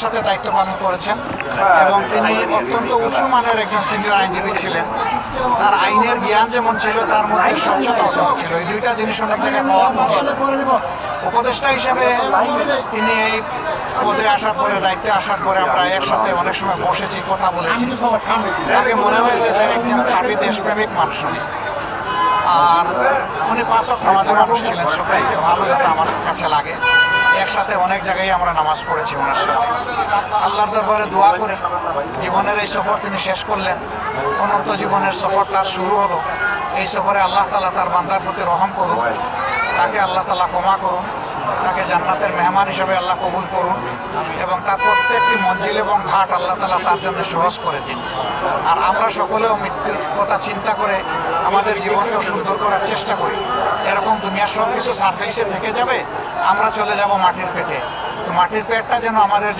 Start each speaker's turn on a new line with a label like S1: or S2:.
S1: সাথে দায়িত্ব পালন করেছেন এবং তিনি অত্যন্ত উঁচু মানের একজন সিনিয়র আইনজীবী ছিলেন। তার আইনের জ্ঞান যেমন ছিল, তার মধ্যে স্বচ্ছতা ছিল। এই দুইটা জিনিস অনেক জায়গায় পাওয়া কঠিন। উপদেষ্টা হিসেবে তিনি এই পদে আসার পরে, দায়িত্বে আসার পরে আমরা একসাথে অনেক সময় বসেছি, কথা বলেছি। তাকে মনে হয়েছে যে একজন খাঁটি দেশপ্রেমিক মানুষ উনি। আর উনি 5 ওয়াক্ত নামাজি মানুষ ছিলেন, সবথেকে ভালো যেটা আমার কাছে লাগে। একসাথে অনেক জায়গায় আমরা নামাজ পড়েছি ওনার সাথে। আল্লাহর দরবারে দোয়া করে জীবনের এই সফর তিনি শেষ করলেন। অনন্ত জীবনের সফর তার শুরু হলো। এই সফরে আল্লাহ তাআলা তার বান্দার প্রতি রহম করুন, তাকে আল্লাহ তাআলা ক্ষমা করুন, তাকে জান্নাতের মেহমান হিসেবে আল্লাহ কবুল করুন এবং তার প্রত্যেকটি মঞ্জিল এবং ঘাট আল্লাহ তাআলা তার জন্য সহজ করে দিন। আর আমরা সকলেও মৃত্যুর কথা চিন্তা করে আমাদের জীবনকেও সুন্দর করার চেষ্টা করি। এরকম দুনিয়ার সব কিছু সারফেসে থেকে যাবে, আমরা চলে যাব মাটির পেটে। তো মাটির পেটটা যেন আমাদের জন্য